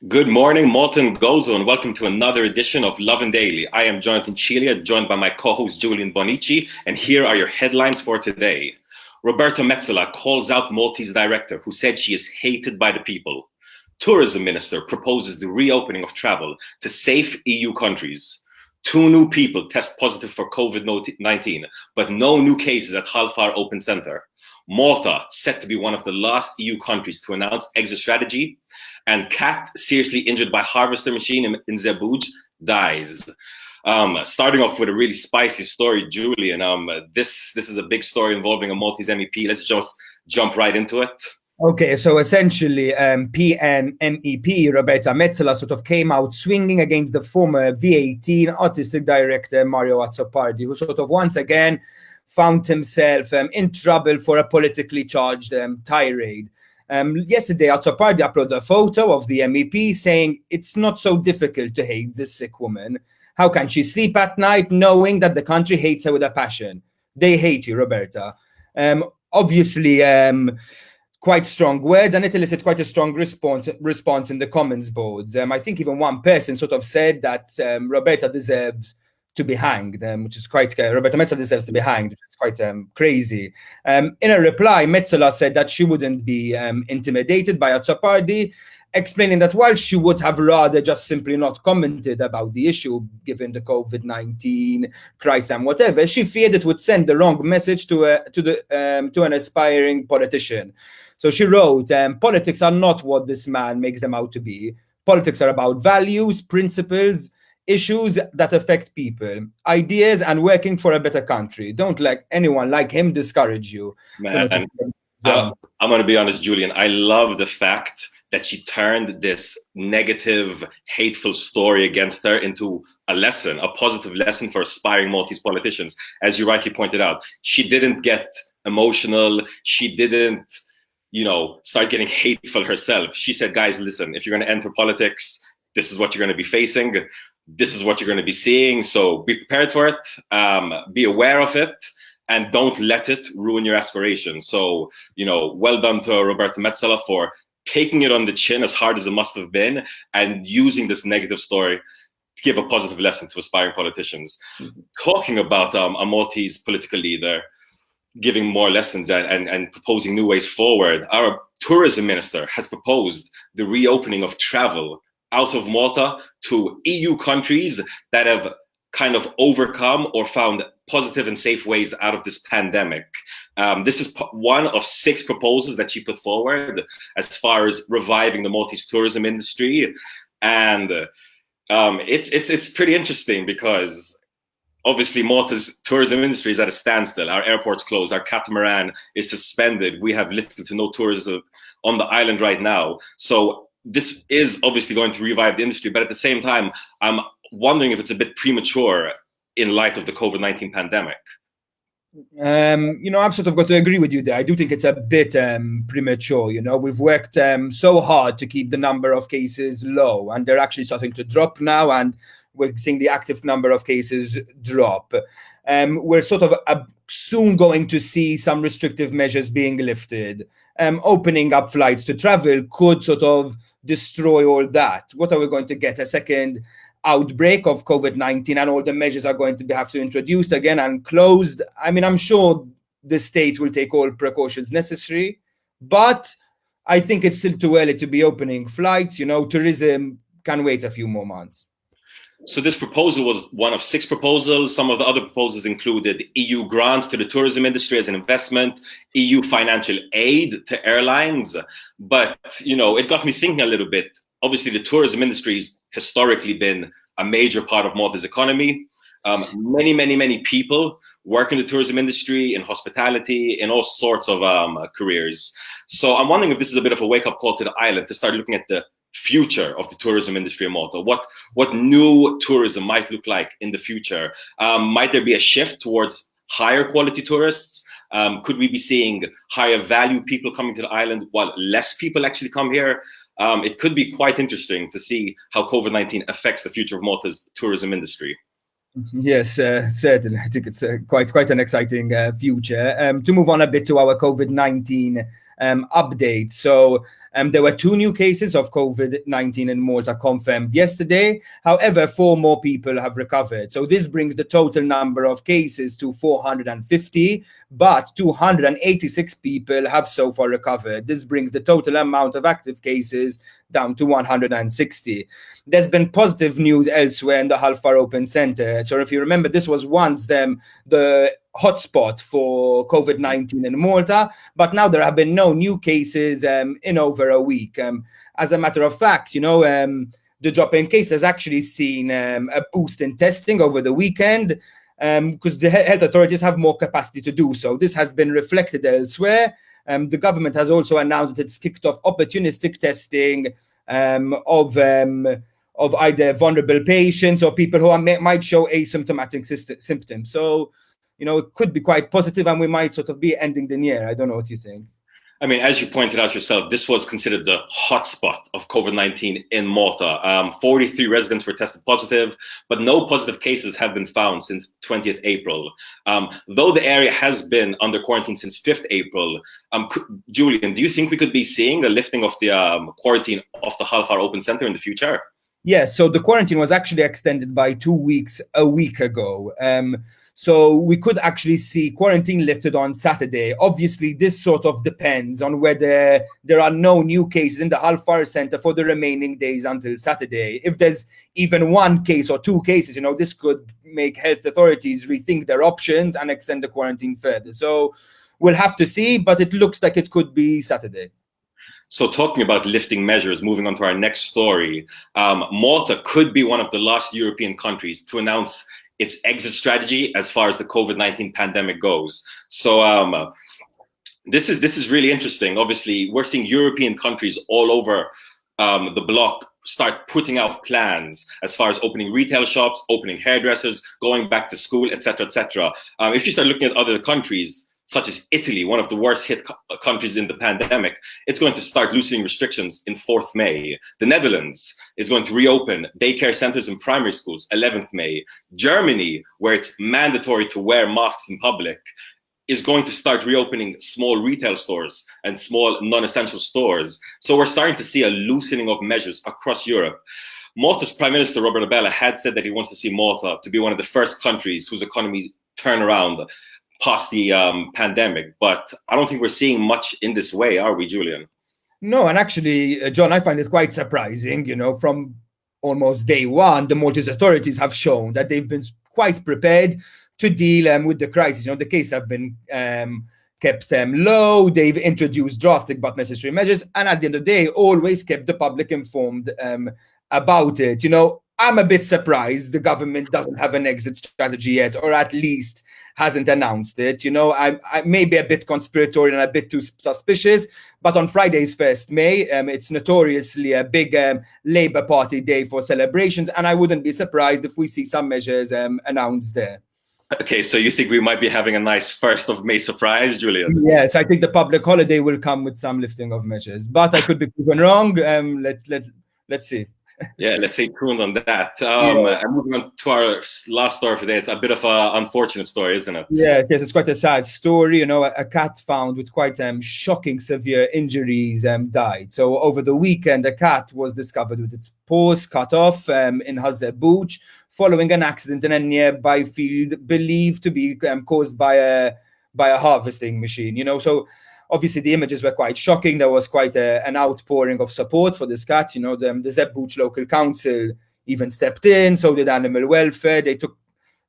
Good morning, Malta and Gozo, and welcome to another edition of Lovin Daily. I am Jonathan Cilia, joined by my co-host Julian Bonici, and here are your headlines for today. Roberta Metsola calls out Maltese director who said she is hated by the people. Tourism Minister proposes the reopening of travel to safe EU countries. 2 new people test positive for COVID-19, but no new cases at Halfar Open Centre. Malta set to be one of the last EU countries to announce exit strategy. And cat seriously injured by harvester machine in Zebuj dies. Starting off with a really spicy story, Julian. This is a big story involving a Maltese MEP. Let's just jump right into it. Okay, so essentially, MEP Roberta Metsola sort of came out swinging against the former V18 artistic director Mario Azzopardi, who sort of once again found himself in trouble for a politically charged tirade. Yesterday, Azzopardi uploaded a photo of the MEP saying, "It's not so difficult to hate this sick woman. How can she sleep at night knowing that the country hates her with a passion? They hate you, Roberta." Obviously, quite strong words, and it elicited quite a strong response in the comments boards. I think even one person sort of said that Roberta deserves to be hanged, which is quite Roberta Metsola deserves to be hanged, which is quite crazy. In a reply, Metsola said that she wouldn't be intimidated by Azzopardi, explaining that while she would have rather just simply not commented about the issue, given the COVID-19 crisis and whatever, she feared it would send the wrong message to an aspiring politician. So she wrote, "Politics are not what this man makes them out to be. Politics are about values, principles, issues that affect people, ideas, and working for a better country. Don't let anyone like him discourage you." Man, I'm going to be honest, Julian. I love the fact that she turned this negative, hateful story against her into a lesson, a positive lesson for aspiring Maltese politicians. As you rightly pointed out, she didn't get emotional. She didn't, start getting hateful herself. She said, guys, listen, if you're going to enter politics, this is what you're going to be facing. This is what you're going to be seeing. So be prepared for it, be aware of it, and don't let it ruin your aspirations. So, well done to Roberta Metsola for taking it on the chin as hard as it must have been and using this negative story to give a positive lesson to aspiring politicians. Mm-hmm. Talking about a Maltese political leader giving more lessons and proposing new ways forward, our tourism minister has proposed the reopening of travel out of Malta to EU countries that have kind of overcome or found positive and safe ways out of this pandemic. This is one of 6 proposals that she put forward as far as reviving the Maltese tourism industry. And it's pretty interesting because obviously Malta's tourism industry is at a standstill. Our airport's closed, our catamaran is suspended. We have little to no tourism on the island right now. So this is obviously going to revive the industry, but at the same time, I'm wondering if it's a bit premature in light of the COVID-19 pandemic. I've sort of got to agree with you there. I do think it's a bit premature. We've worked so hard to keep the number of cases low, and they're actually starting to drop now, and we're seeing the active number of cases drop. We're sort of soon going to see some restrictive measures being lifted. Opening up flights to travel could sort of destroy all that. What are we going to get? A second outbreak of COVID-19, and all the measures are going to have to be introduced again and closed. I mean, I'm sure the state will take all precautions necessary, but I think it's still too early to be opening flights. Tourism can wait a few more months. So this proposal was one of 6 proposals. Some of the other proposals included EU grants to the tourism industry as an investment, EU financial aid to airlines. But, it got me thinking a little bit. Obviously, the tourism industry has historically been a major part of Malta's economy. Many people work in the tourism industry, in hospitality, in all sorts of careers. So I'm wondering if this is a bit of a wake-up call to the island to start looking at the future of the tourism industry in Malta. What new tourism might look like in the future? Might there be a shift towards higher quality tourists? Could we be seeing higher value people coming to the island while less people actually come here? It could be quite interesting to see how COVID-19 affects the future of Malta's tourism industry. Yes, certainly. I think it's quite an exciting future. To move on a bit to our COVID-19 update. So there were 2 new cases of COVID-19 in Malta confirmed yesterday. However, 4 more people have recovered. So this brings the total number of cases to 450, but 286 people have so far recovered. This brings the total amount of active cases down to 160. There's been positive news elsewhere in the Hull Far Open Centre. So if you remember, this was once the hotspot for COVID-19 in Malta, but now there have been no new cases in over a week. As a matter of fact, the drop in cases has actually seen a boost in testing over the weekend, because the health authorities have more capacity to do so. This has been reflected elsewhere. The government has also announced that it's kicked off opportunistic testing of either vulnerable patients or people who might show asymptomatic symptoms. So, it could be quite positive, and we might sort of be ending the year. I don't know what you think. I mean, as you pointed out yourself, this was considered the hotspot of COVID-19 in Malta. 43 residents were tested positive, but no positive cases have been found since 20th April. Though the area has been under quarantine since 5th April, Julian, do you think we could be seeing a lifting of the quarantine of the Hull Far Open Centre in the future? Yes, so the quarantine was actually extended by 2 weeks a week ago. So we could actually see quarantine lifted on Saturday. Obviously, this sort of depends on whether there are no new cases in the Hull Far Centre for the remaining days until Saturday. If there's even 1 case or 2 cases, this could make health authorities rethink their options and extend the quarantine further. So we'll have to see, but it looks like it could be Saturday. So talking about lifting measures, moving on to our next story, Malta could be one of the last European countries to announce its exit strategy as far as the COVID-19 pandemic goes. So this is really interesting. Obviously, we're seeing European countries all over the bloc start putting out plans as far as opening retail shops, opening hairdressers, going back to school, etc., etc. If you start looking at other countries, such as Italy, one of the worst hit countries in the pandemic, it's going to start loosening restrictions in 4th May. The Netherlands is going to reopen daycare centers and primary schools 11th May. Germany, where it's mandatory to wear masks in public, is going to start reopening small retail stores and small non-essential stores. So we're starting to see a loosening of measures across Europe. Malta's Prime Minister Roberta Metsola had said that he wants to see Malta to be one of the first countries whose economy turn around past the pandemic, but I don't think we're seeing much in this way, are we, Julian? No, and actually, John, I find it quite surprising. From almost day one, the Maltese authorities have shown that they've been quite prepared to deal with the crisis. The cases have been kept low. They've introduced drastic but necessary measures, and at the end of the day, always kept the public informed about it. I'm a bit surprised the government doesn't have an exit strategy yet, or at least hasn't announced it. I may be a bit conspiratorial and a bit too suspicious, but on Friday's 1st May, it's notoriously a big Labour Party day for celebrations, and I wouldn't be surprised if we see some measures announced there. Okay, so you think we might be having a nice 1st of May surprise, Julian? Yes, I think the public holiday will come with some lifting of measures, but I could be proven wrong. Let's see. Yeah, let's stay tuned on that. And moving on to our last story for today, it's a bit of an unfortunate story, isn't it? Yes, it's quite a sad story. A cat found with quite shocking severe injuries died. So over the weekend, a cat was discovered with its paws cut off in Hazebouch following an accident in a nearby field believed to be caused by a harvesting machine. So obviously, the images were quite shocking. There was quite an outpouring of support for this cat. The Hazebouch local council even stepped in, so did animal welfare. They took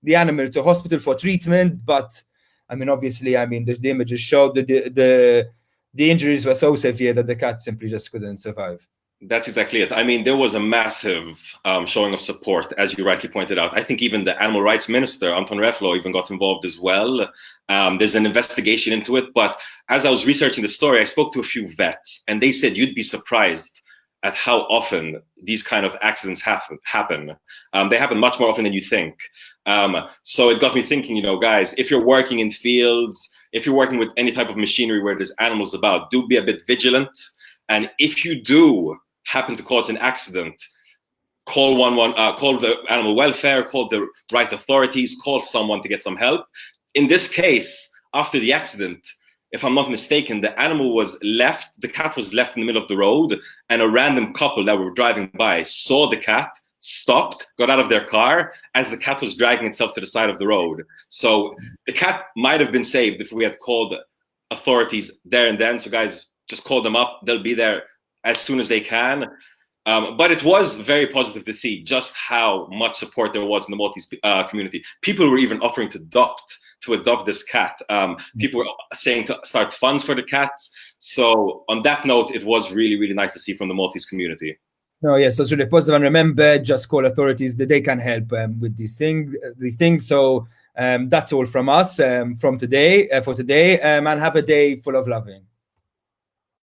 the animal to hospital for treatment, but obviously, the images showed that the injuries were so severe that the cat simply just couldn't survive. That's exactly it. There was a massive showing of support, as you rightly pointed out. I think even the Animal Rights Minister, Anton Reflo, even got involved as well. There's an investigation into it. But as I was researching the story, I spoke to a few vets, and they said you'd be surprised at how often these kind of accidents happen. They happen much more often than you think. So it got me thinking, guys, if you're working in fields, if you're working with any type of machinery where there's animals about, do be a bit vigilant. And if you do happen to cause an accident, call the animal welfare, call the right authorities, call someone to get some help. In this case, after the accident, if I'm not mistaken, the cat was left in the middle of the road, and a random couple that were driving by saw the cat, stopped, got out of their car as the cat was dragging itself to the side of the road. So the cat might have been saved if we had called authorities there and then. So guys, just call them up. They'll be there as soon as they can. But it was very positive to see just how much support there was in the Maltese community. People were even offering to adopt this cat. People were saying to start funds for the cats. So on that note, it was really, really nice to see from the Maltese community. No, yes, that's really positive. And remember, just call authorities that they can help with these things. So that's all from us for today, and have a day full of loving.